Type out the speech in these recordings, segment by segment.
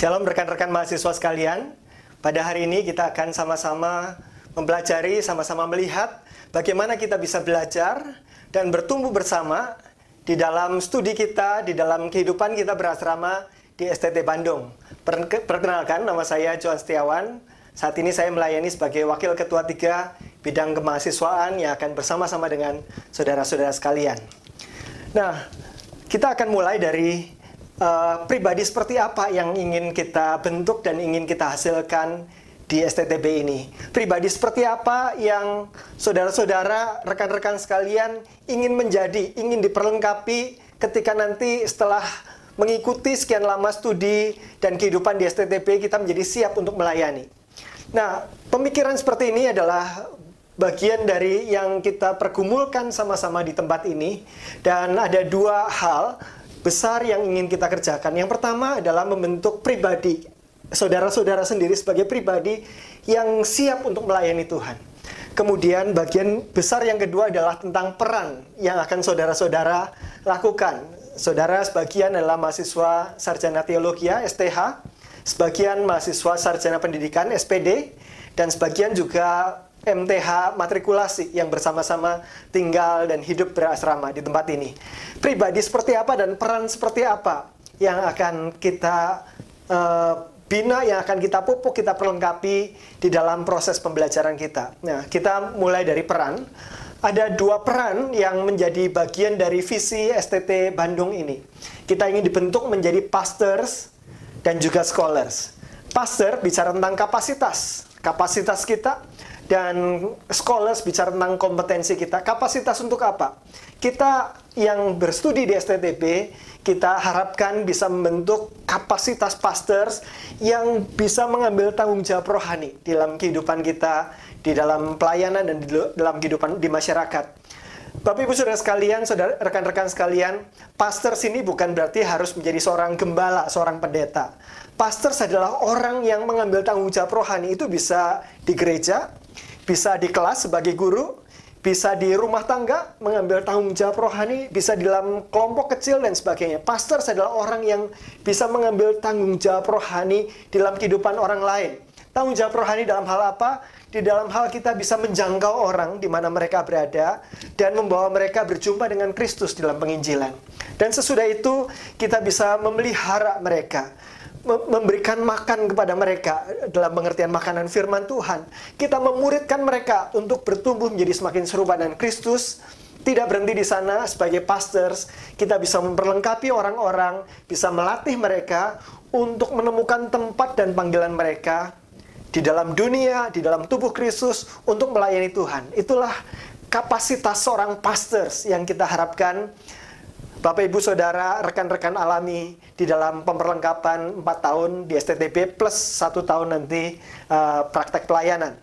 Shalom rekan-rekan mahasiswa sekalian. Pada hari ini kita akan sama-sama mempelajari, sama-sama melihat bagaimana kita bisa belajar dan bertumbuh bersama di dalam studi kita, di dalam kehidupan kita berasrama di STT Bandung. Perkenalkan, nama saya Johan Setiawan. Saat ini saya melayani sebagai Wakil Ketua 3 bidang kemahasiswaan yang akan bersama-sama dengan saudara-saudara sekalian. Nah, kita akan mulai dari pribadi seperti apa yang ingin kita bentuk dan ingin kita hasilkan di STTB ini. Pribadi seperti apa yang saudara-saudara, rekan-rekan sekalian ingin menjadi, ingin diperlengkapi ketika nanti setelah mengikuti sekian lama studi dan kehidupan di STTB, kita menjadi siap untuk melayani. Nah, pemikiran seperti ini adalah bagian dari yang kita pergumulkan sama-sama di tempat ini. Dan ada dua hal besar yang ingin kita kerjakan. Yang pertama adalah membentuk pribadi saudara-saudara sendiri sebagai pribadi yang siap untuk melayani Tuhan. Kemudian bagian besar yang kedua adalah tentang peran yang akan saudara-saudara lakukan. Saudara sebagian adalah mahasiswa sarjana teologi STH, sebagian mahasiswa sarjana pendidikan SPD, dan sebagian juga MTH matrikulasi yang bersama-sama tinggal dan hidup berasrama di tempat ini. Pribadi seperti apa dan peran seperti apa yang akan kita bina, yang akan kita pupuk, kita perlengkapi di dalam proses pembelajaran kita. Nah, kita mulai dari peran. Ada dua peran yang menjadi bagian dari visi STT Bandung ini. Kita ingin dibentuk menjadi pastors dan juga scholars. Pastor bicara tentang kapasitas kita. Dan scholars bicara tentang kompetensi kita. Kapasitas untuk apa? Kita yang berstudi di STTB, kita harapkan bisa membentuk kapasitas pastors yang bisa mengambil tanggung jawab rohani dalam kehidupan kita, di dalam pelayanan dan dalam kehidupan di masyarakat. Bapak Ibu Saudara sekalian, saudara rekan-rekan sekalian, pastors ini bukan berarti harus menjadi seorang gembala, seorang pendeta. Pastors adalah orang yang mengambil tanggung jawab rohani. Itu bisa di gereja, bisa di kelas sebagai guru, bisa di rumah tangga mengambil tanggung jawab rohani, bisa di dalam kelompok kecil dan sebagainya. Pastors adalah orang yang bisa mengambil tanggung jawab rohani dalam kehidupan orang lain. Tanggung jawab rohani dalam hal apa? Di dalam hal kita bisa menjangkau orang di mana mereka berada dan membawa mereka berjumpa dengan Kristus dalam penginjilan. Dan sesudah itu kita bisa memelihara mereka, memberikan makan kepada mereka dalam pengertian makanan firman Tuhan. Kita memuridkan mereka untuk bertumbuh menjadi semakin serupa dengan Kristus. Tidak berhenti di sana. Sebagai pastors, kita bisa memperlengkapi orang-orang, bisa melatih mereka untuk menemukan tempat dan panggilan mereka di dalam dunia, di dalam tubuh Kristus untuk melayani Tuhan. Itulah kapasitas seorang pastors yang kita harapkan Bapak Ibu Saudara, rekan-rekan alami di dalam pemperlengkapan 4 tahun di STTB plus 1 tahun nanti praktek pelayanan.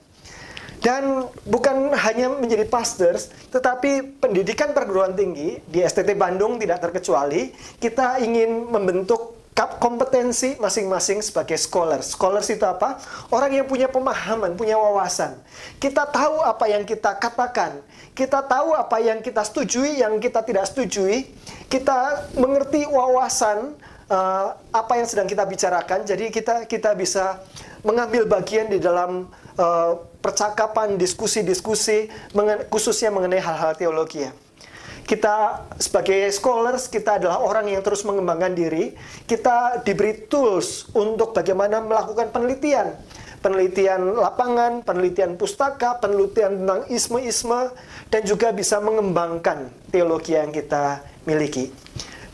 Dan bukan hanya menjadi pastors, tetapi pendidikan perguruan tinggi di STT Bandung tidak terkecuali. Kita ingin membentuk kompetensi masing-masing sebagai scholars. Scholars itu apa? Orang yang punya pemahaman, punya wawasan. Kita tahu apa yang kita katakan. Kita tahu apa yang kita setujui, yang kita tidak setujui. Kita mengerti wawasan apa yang sedang kita bicarakan. Jadi kita bisa mengambil bagian di dalam percakapan, diskusi-diskusi, khususnya mengenai hal-hal teologi. Kita sebagai scholars, kita adalah orang yang terus mengembangkan diri. Kita diberi tools untuk bagaimana melakukan penelitian. Penelitian lapangan, penelitian pustaka, penelitian tentang isme-isme, dan juga bisa mengembangkan teologi yang kita miliki.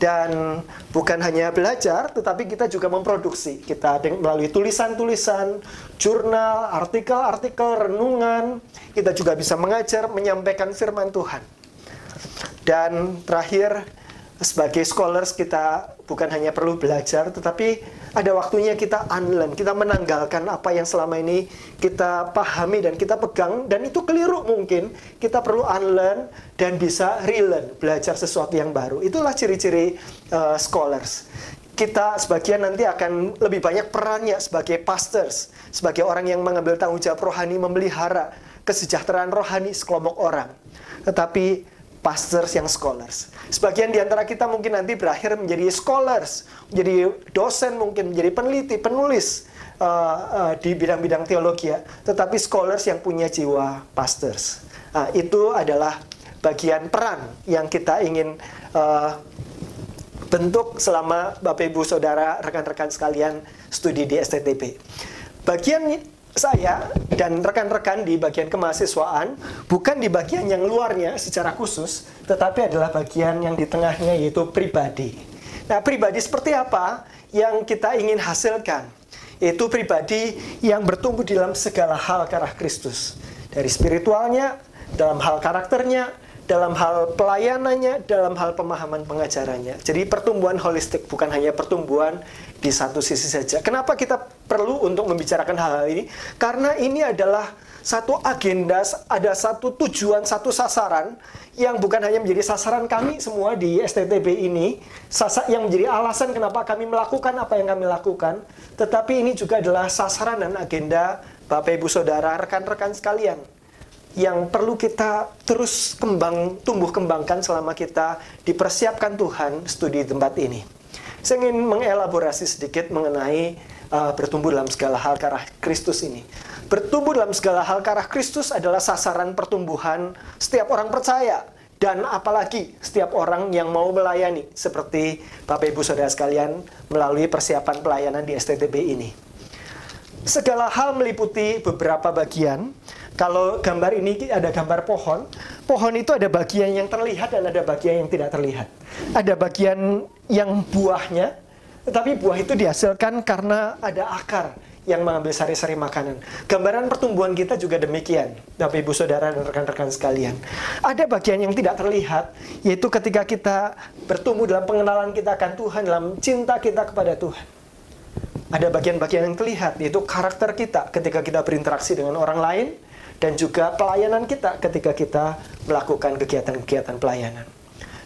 Dan bukan hanya belajar, tetapi kita juga memproduksi. Kita melalui tulisan-tulisan, jurnal, artikel-artikel, renungan. Kita juga bisa mengajar, menyampaikan firman Tuhan. Dan terakhir, sebagai scholars kita bukan hanya perlu belajar, tetapi ada waktunya kita unlearn, kita menanggalkan apa yang selama ini kita pahami dan kita pegang, dan itu keliru mungkin. Kita perlu unlearn dan bisa relearn, belajar sesuatu yang baru. Itulah ciri-ciri scholars. Kita sebagian nanti akan lebih banyak perannya sebagai pastors, sebagai orang yang mengambil tanggung jawab rohani, memelihara kesejahteraan rohani sekelompok orang. Tetapi pastors yang scholars. Sebagian di antara kita mungkin nanti berakhir menjadi scholars, menjadi dosen, mungkin menjadi peneliti, penulis di bidang-bidang teologi ya. Tetapi scholars yang punya jiwa pastors. Itu adalah bagian peran yang kita ingin bentuk selama Bapak Ibu Saudara, rekan-rekan sekalian studi di STTB. Bagian saya dan rekan-rekan di bagian kemahasiswaan bukan di bagian yang luarnya secara khusus, tetapi adalah bagian yang di tengahnya, yaitu pribadi. Nah, pribadi seperti apa yang kita ingin hasilkan? Yaitu pribadi yang bertumbuh dalam segala hal ke arah Kristus. Dari spiritualnya, dalam hal karakternya, dalam hal pelayanannya, dalam hal pemahaman pengajarannya. Jadi pertumbuhan holistik, bukan hanya pertumbuhan di satu sisi saja. Kenapa kita perlu untuk membicarakan hal-hal ini? Karena ini adalah satu agenda, ada satu tujuan, satu sasaran yang bukan hanya menjadi sasaran kami semua di STTB ini, yang menjadi alasan kenapa kami melakukan apa yang kami lakukan, tetapi ini juga adalah sasaran dan agenda Bapak Ibu Saudara, rekan-rekan sekalian, yang perlu kita terus tumbuh kembangkan selama kita dipersiapkan Tuhan studi di tempat ini. Saya ingin mengelaborasi sedikit mengenai bertumbuh dalam segala hal ke arah Kristus ini. Bertumbuh dalam segala hal ke arah Kristus adalah sasaran pertumbuhan setiap orang percaya, dan apalagi setiap orang yang mau melayani, seperti Bapak Ibu Saudara sekalian melalui persiapan pelayanan di STTB ini. Segala hal meliputi beberapa bagian. Kalau gambar ini ada gambar pohon. Pohon itu ada bagian yang terlihat dan ada bagian yang tidak terlihat. Ada bagian yang buahnya, tetapi buah itu dihasilkan karena ada akar yang mengambil sari-sari makanan. Gambaran pertumbuhan kita juga demikian, Bapak Ibu Saudara dan rekan-rekan sekalian. Ada bagian yang tidak terlihat, yaitu ketika kita bertumbuh dalam pengenalan kita akan Tuhan, dalam cinta kita kepada Tuhan. Ada bagian-bagian yang terlihat, yaitu karakter kita ketika kita berinteraksi dengan orang lain, dan juga pelayanan kita ketika kita melakukan kegiatan-kegiatan pelayanan.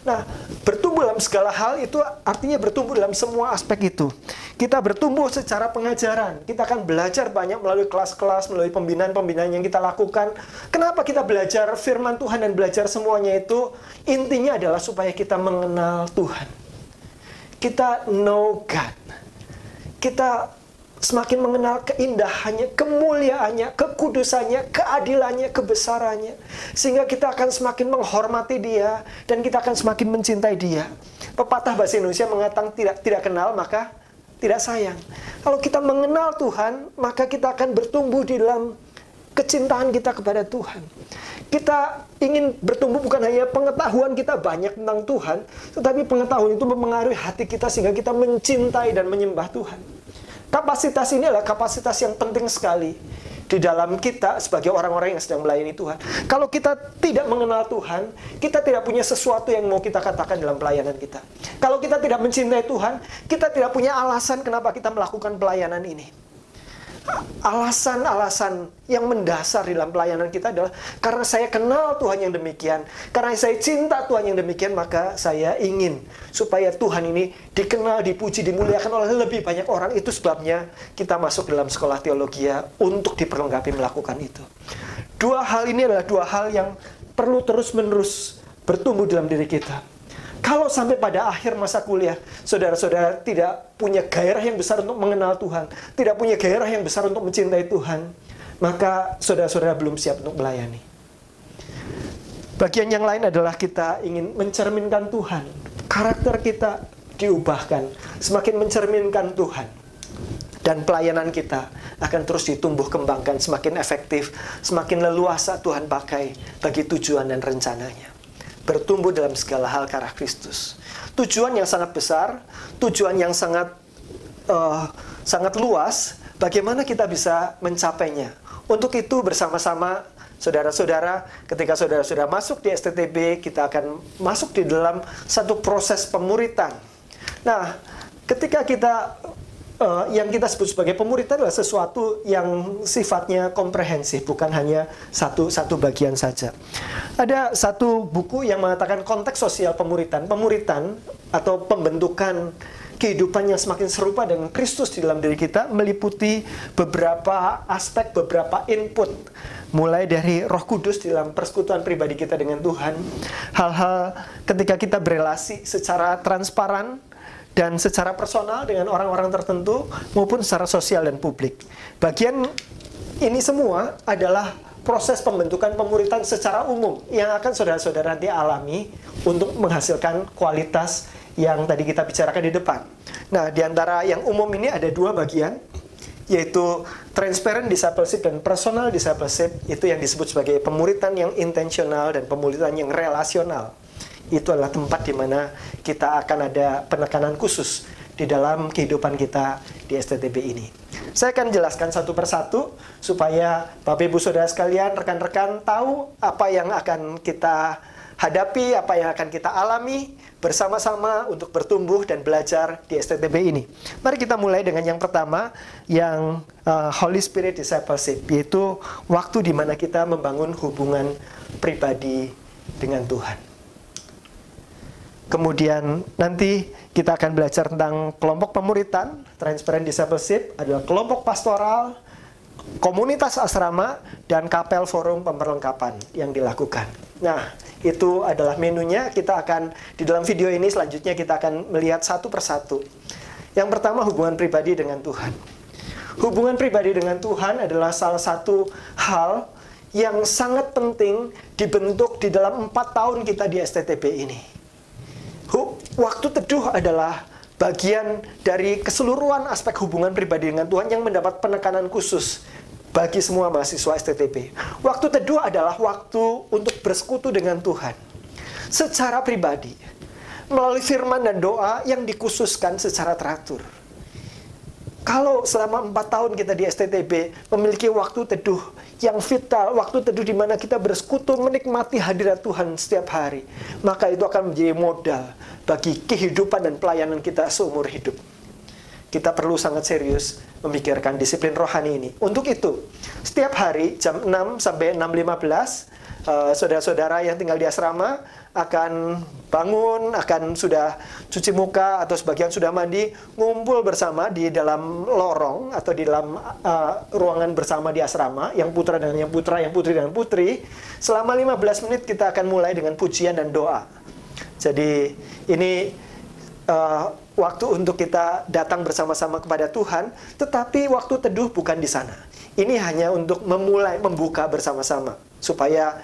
Nah, bertumbuh dalam segala hal itu artinya bertumbuh dalam semua aspek itu. Kita bertumbuh secara pengajaran. Kita akan belajar banyak melalui kelas-kelas, melalui pembinaan-pembinaan yang kita lakukan. Kenapa kita belajar firman Tuhan dan belajar semuanya itu? Intinya adalah supaya kita mengenal Tuhan. Kita know God. Kita semakin mengenal keindahannya, kemuliaannya, kekudusannya, keadilannya, kebesarannya. Sehingga kita akan semakin menghormati Dia, dan kita akan semakin mencintai Dia. Pepatah bahasa Indonesia mengatakan tidak kenal maka tidak sayang. Kalau kita mengenal Tuhan, maka kita akan bertumbuh di dalam kecintaan kita kepada Tuhan. Kita ingin bertumbuh bukan hanya pengetahuan kita banyak tentang Tuhan, tetapi pengetahuan itu mempengaruhi hati kita sehingga kita mencintai dan menyembah Tuhan. Kapasitas ini adalah kapasitas yang penting sekali di dalam kita sebagai orang-orang yang sedang melayani Tuhan. Kalau kita tidak mengenal Tuhan, kita tidak punya sesuatu yang mau kita katakan dalam pelayanan kita. Kalau kita tidak mencintai Tuhan, kita tidak punya alasan kenapa kita melakukan pelayanan ini. Alasan-alasan yang mendasar di dalam pelayanan kita adalah karena saya kenal Tuhan yang demikian, karena saya cinta Tuhan yang demikian, maka saya ingin supaya Tuhan ini dikenal, dipuji, dimuliakan oleh lebih banyak orang. Itu sebabnya kita masuk dalam sekolah teologi untuk diperlengkapi melakukan itu. Dua hal ini adalah dua hal yang perlu terus-menerus bertumbuh dalam diri kita. Kalau sampai pada akhir masa kuliah, saudara-saudara tidak punya gairah yang besar untuk mengenal Tuhan, tidak punya gairah yang besar untuk mencintai Tuhan, maka saudara-saudara belum siap untuk melayani. Bagian yang lain adalah kita ingin mencerminkan Tuhan. Karakter kita diubahkan, semakin mencerminkan Tuhan. Dan pelayanan kita akan terus ditumbuh kembangkan, semakin efektif, semakin leluasa Tuhan pakai bagi tujuan dan rencananya. Bertumbuh dalam segala hal ke arah Kristus. Tujuan yang sangat besar, tujuan yang sangat luas, bagaimana kita bisa mencapainya. Untuk itu bersama-sama saudara-saudara, ketika saudara-saudara masuk di STTB, kita akan masuk di dalam satu proses pemuritan. Nah, ketika kita yang kita sebut sebagai pemuritan adalah sesuatu yang sifatnya komprehensif, bukan hanya satu bagian saja. Ada satu buku yang mengatakan konteks sosial pemuritan. Pemuritan atau pembentukan kehidupan yang semakin serupa dengan Kristus di dalam diri kita meliputi beberapa aspek, beberapa input, mulai dari Roh Kudus di dalam persekutuan pribadi kita dengan Tuhan, hal-hal ketika kita berelasi secara transparan dan secara personal dengan orang-orang tertentu maupun secara sosial dan publik. Bagian ini semua adalah proses pembentukan pemuritan secara umum yang akan saudara-saudara nanti alami untuk menghasilkan kualitas yang tadi kita bicarakan di depan. Nah, di antara yang umum ini ada dua bagian, yaitu transparent discipleship dan personal discipleship. Itu yang disebut sebagai pemuritan yang intensional dan pemuritan yang relasional. Itu adalah tempat di mana kita akan ada penekanan khusus di dalam kehidupan kita di STTB ini. Saya akan jelaskan satu persatu supaya Bapak Ibu Saudara sekalian, rekan-rekan tahu apa yang akan kita hadapi, apa yang akan kita alami bersama-sama untuk bertumbuh dan belajar di STTB ini. Mari kita mulai dengan yang pertama, yang Holy Spirit Discipleship, yaitu waktu di mana kita membangun hubungan pribadi dengan Tuhan. Kemudian nanti kita akan belajar tentang kelompok pemuritan. Transparent Discipleship adalah kelompok pastoral, komunitas asrama, dan kapel forum pemperlengkapan yang dilakukan. Nah, itu adalah menunya. Kita akan, di dalam video ini selanjutnya kita akan melihat satu persatu. Yang pertama, hubungan pribadi dengan Tuhan. Hubungan pribadi dengan Tuhan adalah salah satu hal yang sangat penting dibentuk di dalam 4 tahun kita di STTB ini. Waktu teduh adalah bagian dari keseluruhan aspek hubungan pribadi dengan Tuhan yang mendapat penekanan khusus bagi semua mahasiswa STTB. Waktu teduh adalah waktu untuk bersekutu dengan Tuhan secara pribadi, melalui firman dan doa yang dikhususkan secara teratur. Kalau selama 4 tahun kita di STTB memiliki waktu teduh yang vital, waktu teduh di mana kita bersekutu menikmati hadirat Tuhan setiap hari, maka itu akan menjadi modal bagi kehidupan dan pelayanan kita seumur hidup. Kita perlu sangat serius memikirkan disiplin rohani ini. Untuk itu, setiap hari jam 6 sampai 6.15, saudara-saudara yang tinggal di asrama akan bangun, akan sudah cuci muka atau sebagian sudah mandi, ngumpul bersama di dalam lorong atau di dalam ruangan bersama di asrama, yang putra dan yang putra, yang putri dan putri. Selama 15 menit kita akan mulai dengan pujian dan doa. Jadi ini waktu untuk kita datang bersama-sama kepada Tuhan, tetapi waktu teduh bukan di sana. Ini hanya untuk membuka bersama-sama, supaya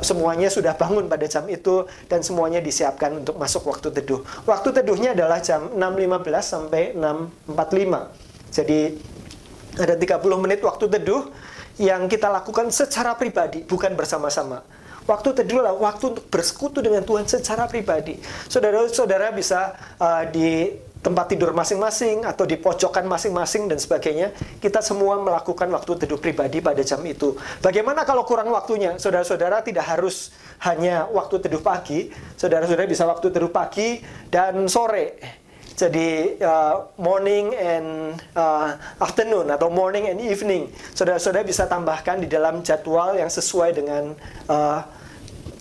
semuanya sudah bangun pada jam itu dan semuanya disiapkan untuk masuk waktu teduh. Waktu teduhnya adalah jam 6.15 sampai 6.45. Jadi ada 30 menit waktu teduh yang kita lakukan secara pribadi, bukan bersama-sama. Waktu teduh adalah waktu untuk bersekutu dengan Tuhan secara pribadi. Saudara-saudara bisa di tempat tidur masing-masing atau di pojokan masing-masing dan sebagainya. Kita semua melakukan waktu teduh pribadi pada jam itu. Bagaimana kalau kurang waktunya? Saudara-saudara tidak harus hanya waktu teduh pagi. Saudara-saudara bisa waktu teduh pagi dan sore. Jadi morning and afternoon atau morning and evening. Saudara-saudara bisa tambahkan di dalam jadwal yang sesuai dengan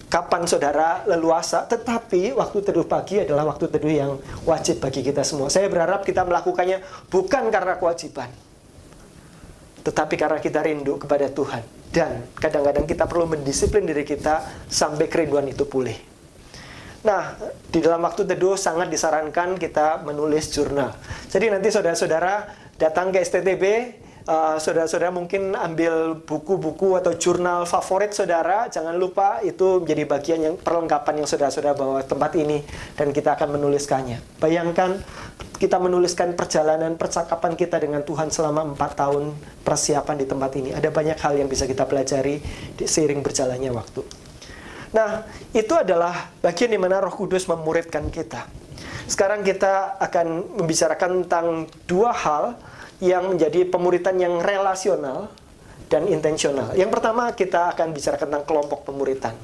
kapan saudara leluasa, tetapi waktu teduh pagi adalah waktu teduh yang wajib bagi kita semua. Saya berharap kita melakukannya bukan karena kewajiban, tetapi karena kita rindu kepada Tuhan. Dan kadang-kadang kita perlu mendisiplin diri kita sampai kerinduan itu pulih. Nah, di dalam waktu teduh sangat disarankan kita menulis jurnal. Jadi nanti saudara-saudara datang ke STTB, saudara-saudara mungkin ambil buku-buku atau jurnal favorit saudara. Jangan lupa itu menjadi bagian yang perlengkapan yang saudara-saudara bawa ke tempat ini, dan kita akan menuliskannya. Bayangkan kita menuliskan perjalanan percakapan kita dengan Tuhan selama 4 tahun persiapan di tempat ini. Ada banyak hal yang bisa kita pelajari seiring berjalannya waktu. Nah, itu adalah bagian di mana Roh Kudus memuridkan kita. Sekarang kita akan membicarakan tentang 2 hal yang menjadi pemuritan yang relasional dan intensional. Yang pertama, kita akan bicara tentang kelompok pemuritan.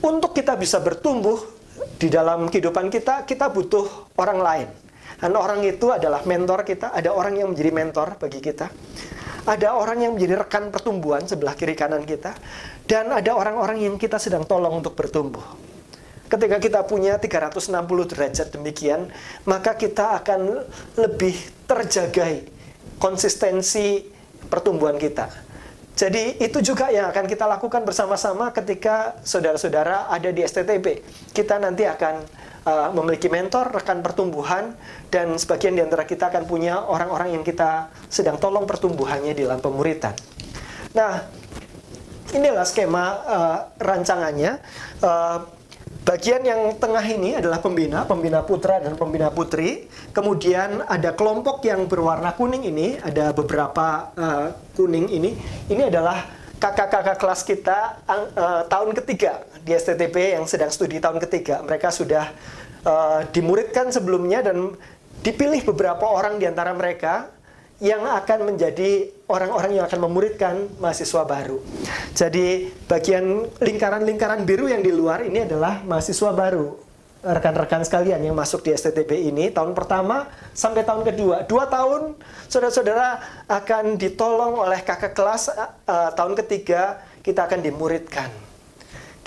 Untuk kita bisa bertumbuh di dalam kehidupan kita, kita butuh orang lain. Dan orang itu adalah mentor kita. Ada orang yang menjadi mentor bagi kita. Ada orang yang menjadi rekan pertumbuhan sebelah kiri kanan kita. Dan ada orang-orang yang kita sedang tolong untuk bertumbuh. Ketika kita punya 360 derajat demikian, maka kita akan lebih terjagai konsistensi pertumbuhan kita. Jadi itu juga yang akan kita lakukan bersama-sama ketika saudara-saudara ada di STTB. Kita nanti akan memiliki mentor, rekan pertumbuhan, dan sebagian di antara kita akan punya orang-orang yang kita sedang tolong pertumbuhannya di dalam pemuritan. Nah, inilah skema rancangannya. Bagian yang tengah ini adalah pembina putra dan pembina putri. Kemudian ada kelompok yang berwarna kuning ini, ada beberapa kuning ini. Ini adalah kakak-kakak kelas kita tahun ketiga di STTP yang sedang studi tahun ketiga. Mereka sudah dimuridkan sebelumnya dan dipilih beberapa orang di antara mereka yang akan menjadi orang-orang yang akan memuridkan mahasiswa baru. Jadi bagian lingkaran-lingkaran biru yang di luar ini adalah mahasiswa baru. Rekan-rekan sekalian yang masuk di STTP ini tahun pertama sampai tahun kedua. 2 tahun saudara-saudara akan ditolong oleh kakak kelas. Tahun ketiga kita akan dimuridkan.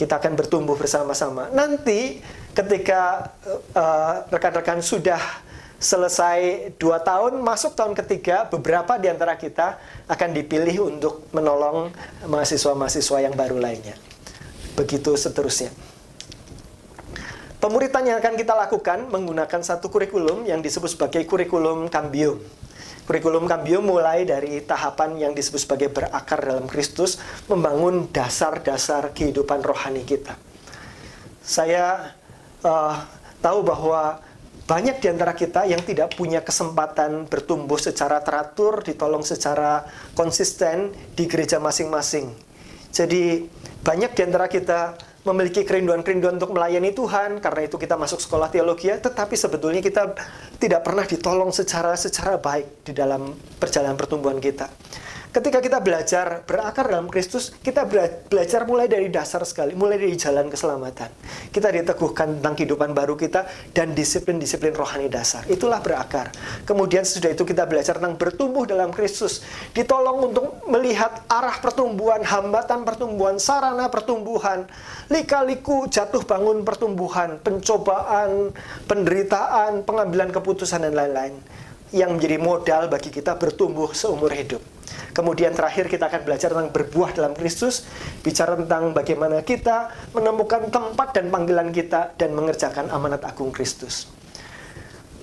Kita akan bertumbuh bersama-sama. Nanti ketika rekan-rekan sudah selesai 2 tahun, masuk tahun ketiga, beberapa di antara kita akan dipilih untuk menolong mahasiswa-mahasiswa yang baru lainnya. Begitu seterusnya. Pemuritan yang akan kita lakukan menggunakan satu kurikulum yang disebut sebagai kurikulum Cambium. Kurikulum Cambium mulai dari tahapan yang disebut sebagai berakar dalam Kristus, membangun dasar-dasar kehidupan rohani kita. Saya tahu bahwa banyak di antara kita yang tidak punya kesempatan bertumbuh secara teratur, ditolong secara konsisten di gereja masing-masing. Jadi banyak di antara kita memiliki kerinduan-kerinduan untuk melayani Tuhan, karena itu kita masuk sekolah teologi, tetapi sebetulnya kita tidak pernah ditolong secara baik di dalam perjalanan pertumbuhan kita. Ketika kita belajar berakar dalam Kristus, kita belajar mulai dari dasar sekali, mulai dari jalan keselamatan. Kita diteguhkan tentang kehidupan baru kita dan disiplin-disiplin rohani dasar. Itulah berakar. Kemudian sesudah itu kita belajar tentang bertumbuh dalam Kristus. Ditolong untuk melihat arah pertumbuhan, hambatan pertumbuhan, sarana pertumbuhan, lika-liku jatuh bangun pertumbuhan, pencobaan, penderitaan, pengambilan keputusan, dan lain-lain. Yang menjadi modal bagi kita bertumbuh seumur hidup. Kemudian terakhir kita akan belajar tentang berbuah dalam Kristus, bicara tentang bagaimana kita menemukan tempat dan panggilan kita dan mengerjakan amanat agung Kristus.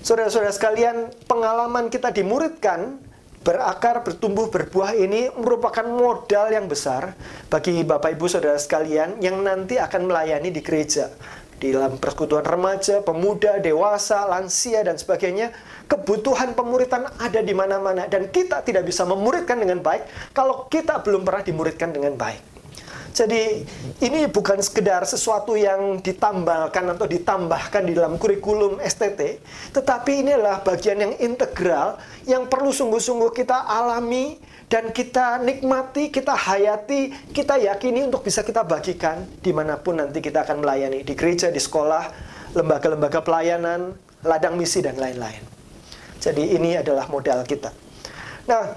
Saudara-saudara sekalian, pengalaman kita dimuridkan, berakar, bertumbuh, berbuah ini merupakan modal yang besar bagi Bapak Ibu Saudara sekalian yang nanti akan melayani di gereja. Di dalam persekutuan remaja, pemuda, dewasa, lansia, dan sebagainya, kebutuhan pemuritan ada di mana-mana. Dan kita tidak bisa memuridkan dengan baik kalau kita belum pernah dimuridkan dengan baik. Jadi ini bukan sekedar sesuatu yang ditambalkan atau ditambahkan di dalam kurikulum STT, tetapi ini adalah bagian yang integral yang perlu sungguh-sungguh kita alami dan kita nikmati, kita hayati, kita yakini untuk bisa kita bagikan dimanapun nanti kita akan melayani, di gereja, di sekolah, lembaga-lembaga pelayanan, ladang misi, dan lain-lain. Jadi ini adalah modal kita. Nah,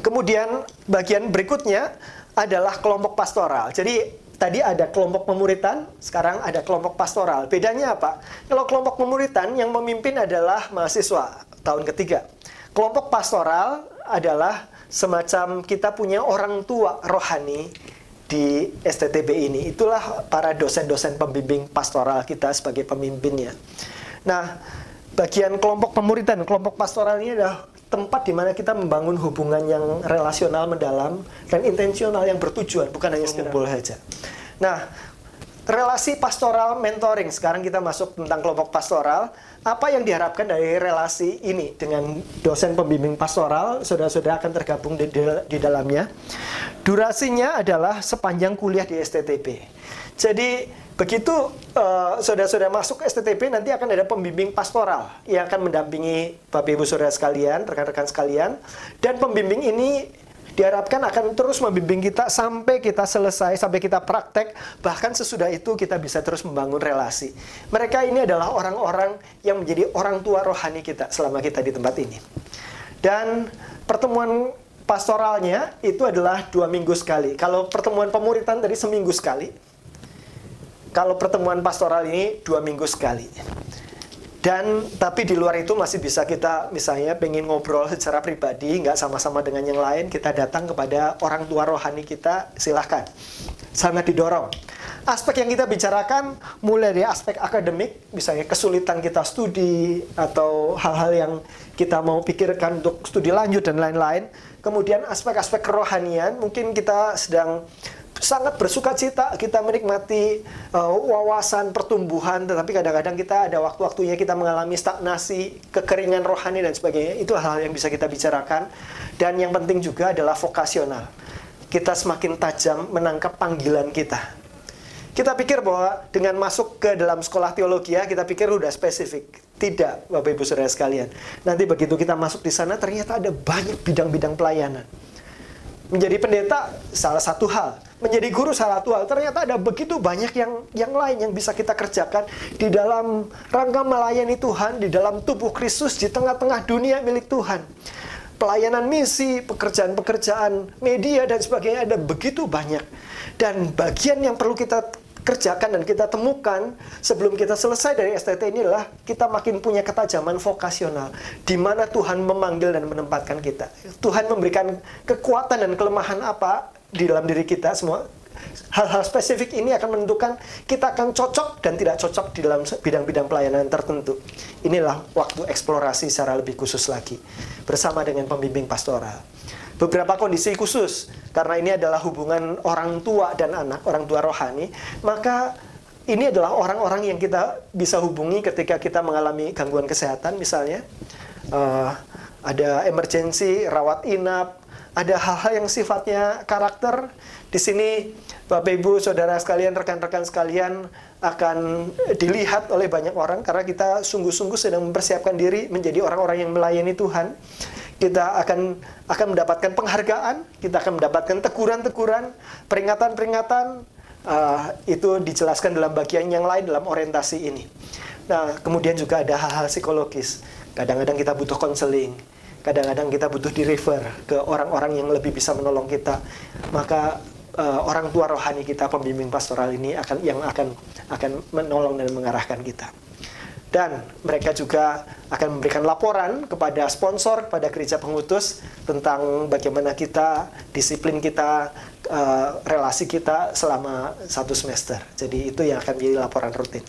kemudian bagian berikutnya adalah kelompok pastoral. Jadi tadi ada kelompok pemuritan, sekarang ada kelompok pastoral. Bedanya apa? Kalau kelompok pemuritan yang memimpin adalah mahasiswa tahun ketiga. Kelompok pastoral adalah semacam kita punya orang tua rohani di STTB ini. Itulah para dosen-dosen pembimbing pastoral kita sebagai pemimpinnya. Nah, bagian kelompok pemuritan, kelompok pastoral ini adalah tempat di mana kita membangun hubungan yang relasional mendalam dan intensional yang bertujuan, bukan hanya sekedar ngumpul saja. Nah, relasi pastoral mentoring, sekarang kita masuk tentang kelompok pastoral. Apa yang diharapkan dari relasi ini dengan dosen pembimbing pastoral, saudara-saudara akan tergabung di dalamnya. Durasinya adalah sepanjang kuliah di STTP. Jadi begitu saudara-saudara masuk STTP, nanti akan ada pembimbing pastoral yang akan mendampingi Bapak Ibu Saudara sekalian, rekan-rekan sekalian. Dan pembimbing ini diharapkan akan terus membimbing kita sampai kita selesai, sampai kita praktek. Bahkan sesudah itu kita bisa terus membangun relasi. Mereka ini adalah orang-orang yang menjadi orang tua rohani kita selama kita di tempat ini. Dan pertemuan pastoralnya itu adalah 2 minggu sekali. Kalau pertemuan pemuritan tadi seminggu sekali. Kalau pertemuan pastoral ini 2 minggu sekali. Dan tapi di luar itu masih bisa kita misalnya pengen ngobrol secara pribadi, nggak sama-sama dengan yang lain, kita datang kepada orang tua rohani kita, silahkan. Sangat didorong. Aspek yang kita bicarakan mulai dari aspek akademik, misalnya kesulitan kita studi atau hal-hal yang kita mau pikirkan untuk studi lanjut dan lain-lain. Kemudian aspek-aspek kerohanian, mungkin kita sedang sangat bersuka cita, kita menikmati wawasan pertumbuhan, tetapi kadang-kadang kita ada waktu-waktunya kita mengalami stagnasi, kekeringan rohani dan sebagainya. Itu hal-hal yang bisa kita bicarakan. Dan yang penting juga adalah vokasional. Kita semakin tajam menangkap panggilan kita. Kita pikir bahwa dengan masuk ke dalam sekolah teologi, kita pikir udah spesifik. Tidak, Bapak Ibu Saudara sekalian. Nanti begitu kita masuk di sana, ternyata ada banyak bidang-bidang pelayanan. Menjadi pendeta salah satu hal, menjadi guru salah satu hal. Ternyata ada begitu banyak yang lain yang bisa kita kerjakan di dalam rangka melayani Tuhan, di dalam tubuh Kristus, di tengah-tengah dunia milik Tuhan. Pelayanan misi, pekerjaan-pekerjaan media dan sebagainya, ada begitu banyak. Dan bagian yang perlu kita kerjakan dan kita temukan sebelum kita selesai dari STT ini adalah kita makin punya ketajaman vokasional, di mana Tuhan memanggil dan menempatkan kita. Tuhan memberikan kekuatan dan kelemahan apa di dalam diri kita semua. Hal-hal spesifik ini akan menentukan kita akan cocok dan tidak cocok di dalam bidang-bidang pelayanan tertentu. Inilah waktu eksplorasi secara lebih khusus lagi bersama dengan pembimbing pastoral. Beberapa kondisi khusus, karena ini adalah hubungan orang tua dan anak, orang tua rohani, maka ini adalah orang-orang yang kita bisa hubungi ketika kita mengalami gangguan kesehatan misalnya. Ada emergensi, rawat inap, ada hal-hal yang sifatnya karakter. Di sini Bapak Ibu Saudara sekalian, rekan-rekan sekalian akan dilihat oleh banyak orang karena kita sungguh-sungguh sedang mempersiapkan diri menjadi orang-orang yang melayani Tuhan. Kita akan mendapatkan penghargaan, kita akan mendapatkan teguran-teguran, peringatan-peringatan. Itu dijelaskan dalam bagian yang lain dalam orientasi ini. Nah, kemudian juga ada hal-hal psikologis. Kadang-kadang kita butuh konseling, kadang-kadang kita butuh di-refer ke orang-orang yang lebih bisa menolong kita. Maka orang tua rohani kita, pembimbing pastoral ini akan menolong dan mengarahkan kita. Dan mereka juga akan memberikan laporan kepada sponsor, kepada gereja pengutus tentang bagaimana kita, disiplin kita, relasi kita selama 1 semester. Jadi itu yang akan menjadi laporan rutin.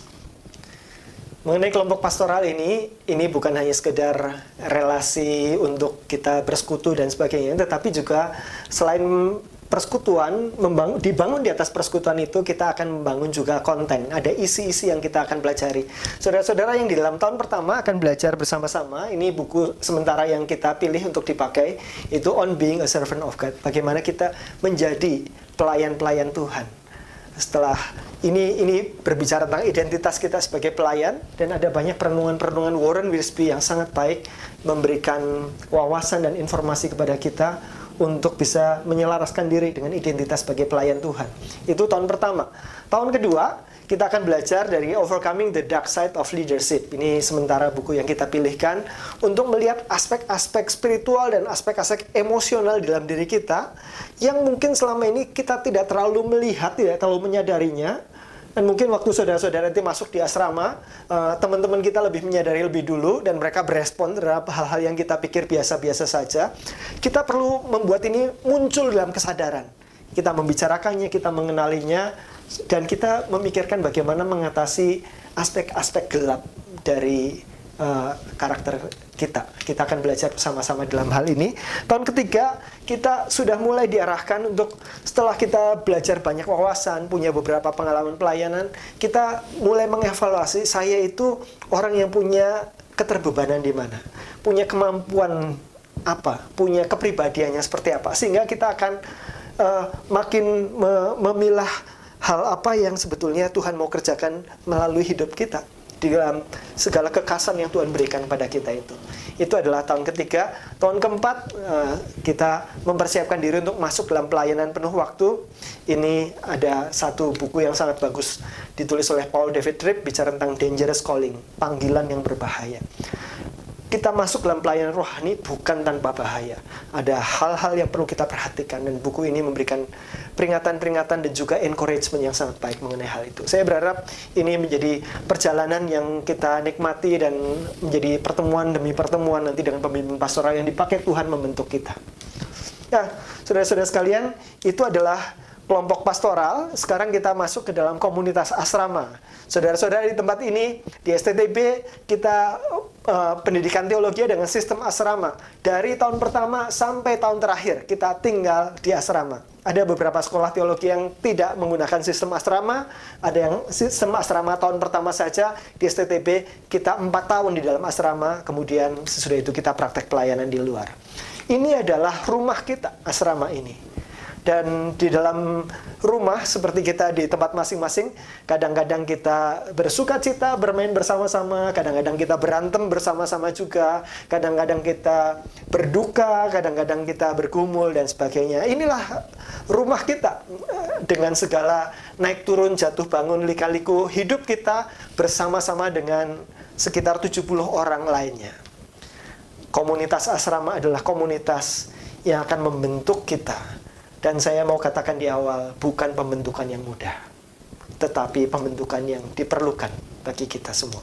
Mengenai kelompok pastoral ini bukan hanya sekedar relasi untuk kita bersekutu dan sebagainya, tetapi juga selain persekutuan, dibangun di atas persekutuan itu, kita akan membangun juga konten. Ada isi-isi yang kita akan pelajari. Saudara-saudara yang di dalam tahun pertama akan belajar bersama-sama, ini buku sementara yang kita pilih untuk dipakai, itu On Being a Servant of God. Bagaimana kita menjadi pelayan-pelayan Tuhan. Setelah ini berbicara tentang identitas kita sebagai pelayan, dan ada banyak perenungan-perenungan Warren Wiersbe yang sangat baik, memberikan wawasan dan informasi kepada kita untuk bisa menyelaraskan diri dengan identitas sebagai pelayan Tuhan. Itu tahun pertama. Tahun kedua, kita akan belajar dari Overcoming the Dark Side of Leadership. Ini sementara buku yang kita pilihkan untuk melihat aspek-aspek spiritual dan aspek-aspek emosional di dalam diri kita yang mungkin selama ini kita tidak terlalu melihat, tidak terlalu menyadarinya. Dan mungkin waktu saudara-saudara nanti masuk di asrama, teman-teman kita lebih menyadari lebih dulu, dan mereka berespon terhadap hal-hal yang kita pikir biasa-biasa saja. Kita perlu membuat ini muncul dalam kesadaran. Kita membicarakannya, kita mengenalinya, dan kita memikirkan bagaimana mengatasi aspek-aspek gelap dari karakter kita. Kita akan belajar bersama-sama dalam hal ini. Tahun ketiga, kita sudah mulai diarahkan untuk setelah kita belajar banyak wawasan, punya beberapa pengalaman pelayanan, kita mulai mengevaluasi, saya itu orang yang punya keterbebanan di mana, punya kemampuan apa, punya kepribadiannya seperti apa, sehingga kita akan makin memilah hal apa yang sebetulnya Tuhan mau kerjakan melalui hidup kita di dalam segala kekasan yang Tuhan berikan pada kita itu. Itu adalah tahun ketiga. Tahun keempat, kita mempersiapkan diri untuk masuk dalam pelayanan penuh waktu. Ini ada satu buku yang sangat bagus, ditulis oleh Paul David Tripp, bicara tentang dangerous calling, panggilan yang berbahaya. Kita masuk dalam pelayanan rohani bukan tanpa bahaya. Ada hal-hal yang perlu kita perhatikan, dan buku ini memberikan peringatan-peringatan dan juga encouragement yang sangat baik mengenai hal itu. Saya berharap ini menjadi perjalanan yang kita nikmati dan menjadi pertemuan demi pertemuan nanti dengan pemimpin pastoral yang dipakai Tuhan membentuk kita. Nah, saudara-saudara sekalian, itu adalah kelompok pastoral. Sekarang kita masuk ke dalam komunitas asrama. Saudara-saudara, di tempat ini, di STTB, kita pendidikan teologi dengan sistem asrama. Dari tahun pertama sampai tahun terakhir, kita tinggal di asrama. Ada beberapa sekolah teologi yang tidak menggunakan sistem asrama. Ada yang sistem asrama tahun pertama saja. Di STTB, kita 4 tahun di dalam asrama. Kemudian sesudah itu kita praktek pelayanan di luar. Ini adalah rumah kita, asrama ini. Dan di dalam rumah, seperti kita di tempat masing-masing, kadang-kadang kita bersuka cita, bermain bersama-sama, kadang-kadang kita berantem bersama-sama juga, kadang-kadang kita berduka, kadang-kadang kita bergumul, dan sebagainya. Inilah rumah kita, dengan segala naik turun, jatuh bangun, lika-liku, hidup kita bersama-sama dengan sekitar 70 orang lainnya. Komunitas asrama adalah komunitas yang akan membentuk kita. Dan saya mau katakan di awal, bukan pembentukan yang mudah, tetapi pembentukan yang diperlukan bagi kita semua.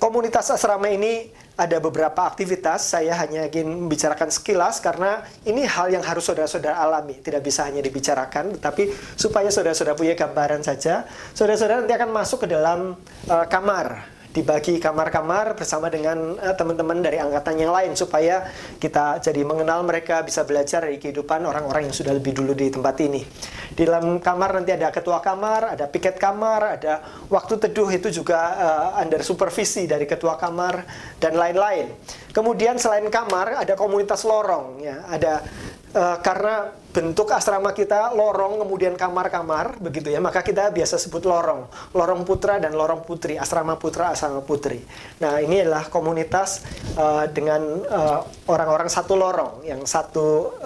Komunitas asrama ini ada beberapa aktivitas. Saya hanya ingin membicarakan sekilas, karena ini hal yang harus saudara-saudara alami. Tidak bisa hanya dibicarakan, tetapi supaya saudara-saudara punya gambaran saja. Saudara-saudara nanti akan masuk ke dalam kamar. Dibagi kamar-kamar bersama dengan teman-teman dari angkatan yang lain, supaya kita jadi mengenal mereka, bisa belajar dari kehidupan orang-orang yang sudah lebih dulu di tempat ini. Di dalam kamar nanti ada ketua kamar, ada piket kamar, ada waktu teduh, itu juga under supervisi dari ketua kamar, dan lain-lain. Kemudian selain kamar, ada komunitas lorong, ya. Ada karena bentuk asrama kita lorong, kemudian kamar-kamar, begitu ya, maka kita biasa sebut lorong. Lorong putra dan lorong putri, asrama putra, asrama putri. Nah, ini adalah komunitas dengan orang-orang satu lorong, yang satu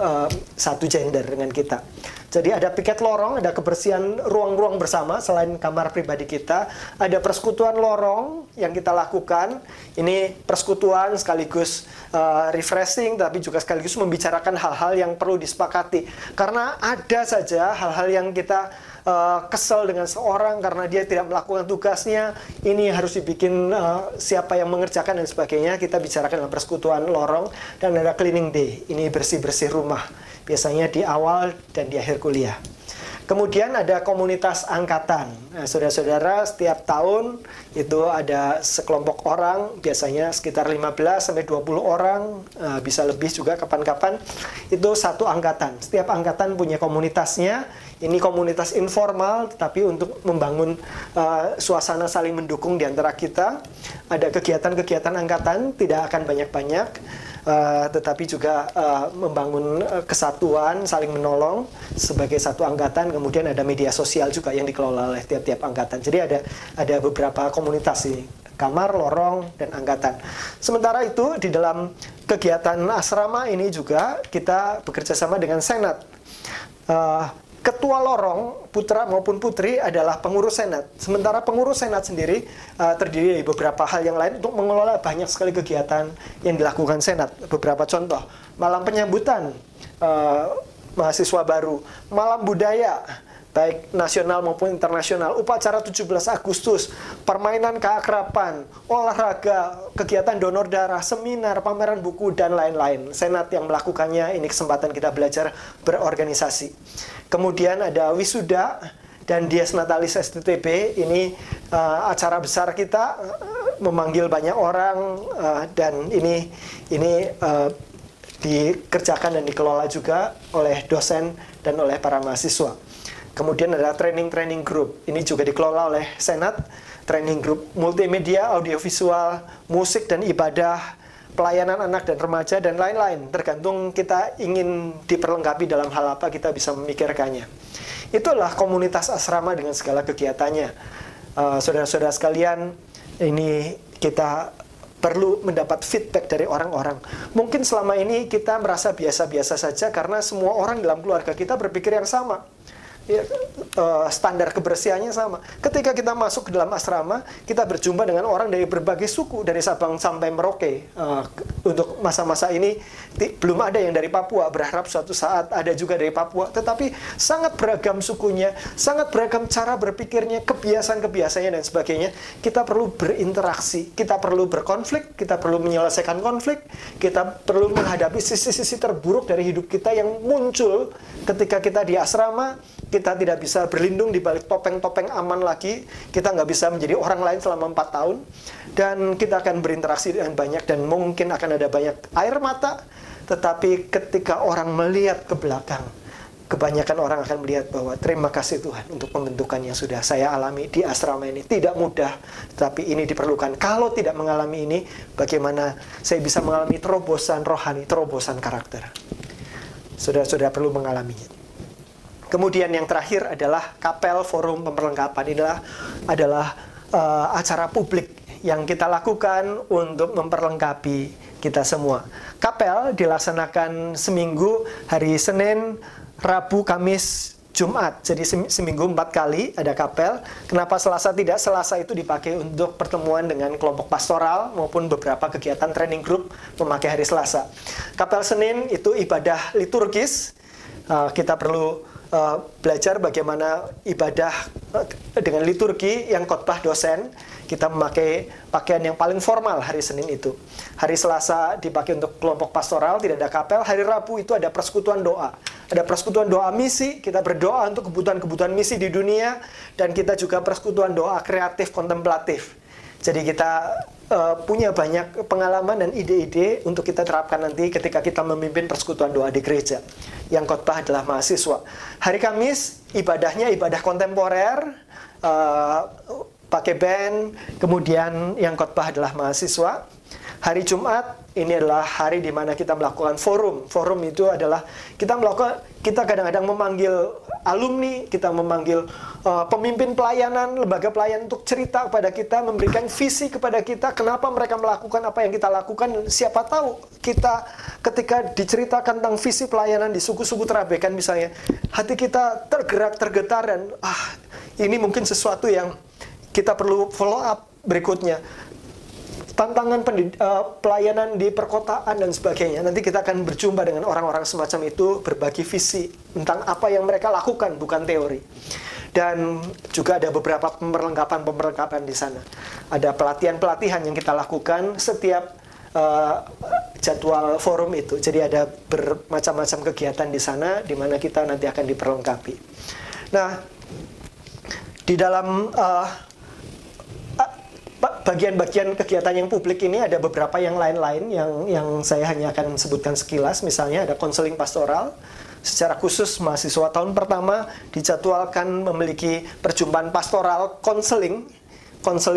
gender dengan kita. Jadi ada piket lorong, ada kebersihan ruang-ruang bersama selain kamar pribadi kita. Ada persekutuan lorong yang kita lakukan. Ini persekutuan sekaligus refreshing, tapi juga sekaligus membicarakan hal-hal yang perlu disepakati. Karena ada saja hal-hal yang kita kesel dengan seorang karena dia tidak melakukan tugasnya. Ini harus dibikin siapa yang mengerjakan dan sebagainya. Kita bicarakan dalam persekutuan lorong. Dan ada cleaning day, ini bersih-bersih rumah, biasanya di awal dan di akhir kuliah. Kemudian ada komunitas angkatan. Nah, saudara-saudara, setiap tahun itu ada sekelompok orang, biasanya sekitar 15-20 orang, bisa lebih juga kapan-kapan. Itu satu angkatan. Setiap angkatan punya komunitasnya. Ini komunitas informal, tetapi untuk membangun suasana saling mendukung di antara kita. Ada kegiatan-kegiatan angkatan, tidak akan banyak-banyak, tetapi juga membangun kesatuan, saling menolong sebagai satu angkatan. Kemudian ada media sosial juga yang dikelola oleh tiap-tiap angkatan. Jadi ada beberapa komunitas ini, kamar, lorong, dan angkatan. Sementara itu di dalam kegiatan asrama ini juga kita bekerja sama dengan senat. Ketua lorong, putra maupun putri, adalah pengurus senat. Sementara pengurus senat sendiri terdiri dari beberapa hal yang lain untuk mengelola banyak sekali kegiatan yang dilakukan senat. Beberapa contoh: malam penyambutan mahasiswa baru, malam budaya, baik nasional maupun internasional, upacara 17 Agustus, permainan keakraban, olahraga, kegiatan donor darah, seminar, pameran buku, dan lain-lain. Senat yang melakukannya, ini kesempatan kita belajar berorganisasi. Kemudian ada wisuda dan Dies Natalis STTB, ini acara besar kita, memanggil banyak orang, dan ini dikerjakan dan dikelola juga oleh dosen dan oleh para mahasiswa. Kemudian ada training group, ini juga dikelola oleh senat. Training group multimedia, audiovisual, musik dan ibadah, pelayanan anak dan remaja, dan lain-lain. Tergantung kita ingin diperlengkapi dalam hal apa, kita bisa memikirkannya. Itulah komunitas asrama dengan segala kegiatannya. Saudara-saudara sekalian, ini kita perlu mendapat feedback dari orang-orang. Mungkin selama ini kita merasa biasa-biasa saja karena semua orang dalam keluarga kita berpikir yang sama. ya, standar kebersihannya sama. Ketika kita masuk ke dalam asrama, kita berjumpa dengan orang dari berbagai suku, dari Sabang sampai Merauke. Untuk masa-masa ini belum ada yang dari Papua, berharap suatu saat ada juga dari Papua, tetapi sangat beragam sukunya, sangat beragam cara berpikirnya, kebiasaan-kebiasaannya dan sebagainya. Kita perlu berinteraksi, kita perlu berkonflik, kita perlu menyelesaikan konflik, kita perlu menghadapi sisi-sisi terburuk dari hidup kita yang muncul ketika kita di asrama. Kita tidak bisa berlindung di balik topeng-topeng aman lagi. Kita nggak bisa menjadi orang lain selama 4 tahun. Dan kita akan berinteraksi dengan banyak, dan mungkin akan ada banyak air mata. Tetapi ketika orang melihat ke belakang, kebanyakan orang akan melihat bahwa terima kasih Tuhan untuk pembentukan yang sudah saya alami di asrama ini. Tidak mudah, tapi ini diperlukan. Kalau tidak mengalami ini, bagaimana saya bisa mengalami terobosan rohani, terobosan karakter? Saudara-saudara perlu mengalaminya. Kemudian yang terakhir adalah Kapel Forum Pemperlengkapan. Inilah adalah acara publik yang kita lakukan untuk memperlengkapi kita semua. Kapel dilaksanakan seminggu, hari Senin, Rabu, Kamis, Jumat. Jadi seminggu 4 kali ada kapel. Kenapa Selasa tidak? Selasa itu dipakai untuk pertemuan dengan kelompok pastoral maupun beberapa kegiatan training group memakai hari Selasa. Kapel Senin itu ibadah liturgis. Kita perlu belajar bagaimana ibadah dengan liturgi yang khotbah dosen. Kita memakai pakaian yang paling formal hari Senin itu. Hari Selasa dipakai untuk kelompok pastoral, tidak ada kapel. Hari Rabu itu ada persekutuan doa. Ada persekutuan doa misi, kita berdoa untuk kebutuhan-kebutuhan misi di dunia. Dan kita juga persekutuan doa kreatif kontemplatif. Jadi kita punya banyak pengalaman dan ide-ide untuk kita terapkan nanti ketika kita memimpin persekutuan doa di gereja. Yang khotbah adalah mahasiswa. Hari Kamis ibadahnya ibadah kontemporer, pakai band, kemudian yang khotbah adalah mahasiswa. Hari Jumat ini adalah hari di mana kita melakukan forum. Forum itu adalah kita kadang-kadang memanggil alumni, kita memanggil pemimpin pelayanan, lembaga pelayanan untuk cerita kepada kita, memberikan visi kepada kita, kenapa mereka melakukan apa yang kita lakukan. Siapa tahu kita ketika diceritakan tentang visi pelayanan di suku-suku terabaikan misalnya, hati kita tergerak, tergetar, dan ini mungkin sesuatu yang kita perlu follow up berikutnya. Tantangan pelayanan di perkotaan dan sebagainya. Nanti kita akan berjumpa dengan orang-orang semacam itu, berbagi visi tentang apa yang mereka lakukan, bukan teori. Dan juga ada beberapa pemperlengkapan di sana. Ada pelatihan-pelatihan yang kita lakukan setiap jadwal forum itu. Jadi ada bermacam-macam kegiatan di sana, di mana kita nanti akan diperlengkapi. Nah, di dalam bagian-bagian kegiatan yang publik ini ada beberapa yang lain-lain yang saya hanya akan sebutkan sekilas. Misalnya ada konseling pastoral. Secara khusus mahasiswa tahun pertama dijadwalkan memiliki perjumpaan pastoral konseling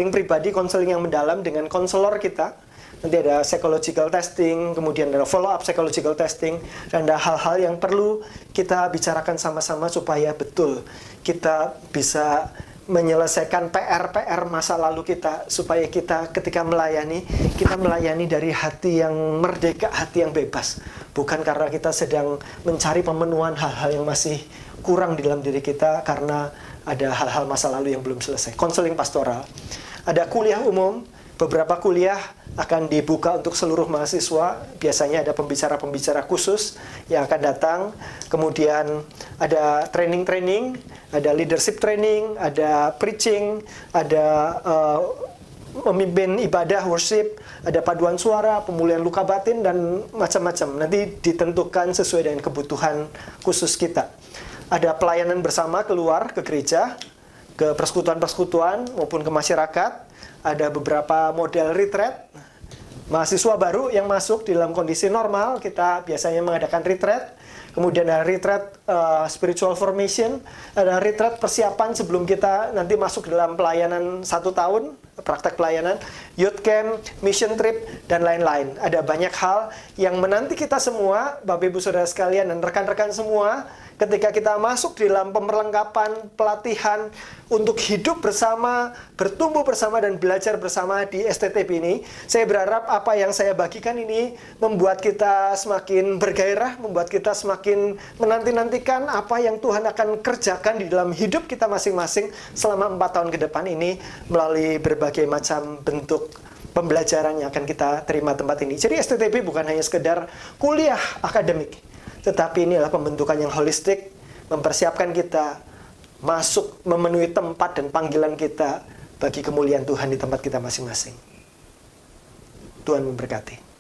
pribadi, konseling yang mendalam dengan konselor kita. Nanti ada psychological testing, kemudian ada follow up psychological testing, dan ada hal-hal yang perlu kita bicarakan sama-sama supaya betul kita bisa menyelesaikan PR masa lalu kita, supaya kita ketika melayani, kita melayani dari hati yang merdeka, hati yang bebas, bukan karena kita sedang mencari pemenuhan hal-hal yang masih kurang di dalam diri kita karena ada hal-hal masa lalu yang belum selesai. Konseling pastoral. Ada kuliah umum, beberapa kuliah akan dibuka untuk seluruh mahasiswa. Biasanya ada pembicara-pembicara khusus yang akan datang. Kemudian ada training-training, ada leadership training, ada preaching, ada memimpin ibadah, worship, ada paduan suara, pemulihan luka batin, dan macam-macam. Nanti ditentukan sesuai dengan kebutuhan khusus kita. Ada pelayanan bersama keluar ke gereja, ke persekutuan-persekutuan maupun ke masyarakat. Ada beberapa model retreat. Mahasiswa baru yang masuk di dalam kondisi normal, kita biasanya mengadakan retreat. Kemudian ada retreat spiritual formation, ada retreat persiapan sebelum kita nanti masuk dalam pelayanan 1 tahun, praktek pelayanan, youth camp, mission trip, dan lain-lain. Ada banyak hal yang menanti kita semua, Bapak Ibu Saudara sekalian dan rekan-rekan semua, ketika kita masuk di dalam pemerlengkapan pelatihan untuk hidup bersama, bertumbuh bersama, dan belajar bersama di STTP ini, saya berharap apa yang saya bagikan ini membuat kita semakin bergairah, membuat kita semakin menanti-nantikan apa yang Tuhan akan kerjakan di dalam hidup kita masing-masing selama 4 tahun ke depan ini melalui berbagai macam bentuk pembelajaran yang akan kita terima tempat ini. Jadi STTP bukan hanya sekedar kuliah akademik, tetapi ini adalah pembentukan yang holistik, mempersiapkan kita masuk memenuhi tempat dan panggilan kita bagi kemuliaan Tuhan di tempat kita masing-masing. Tuhan memberkati.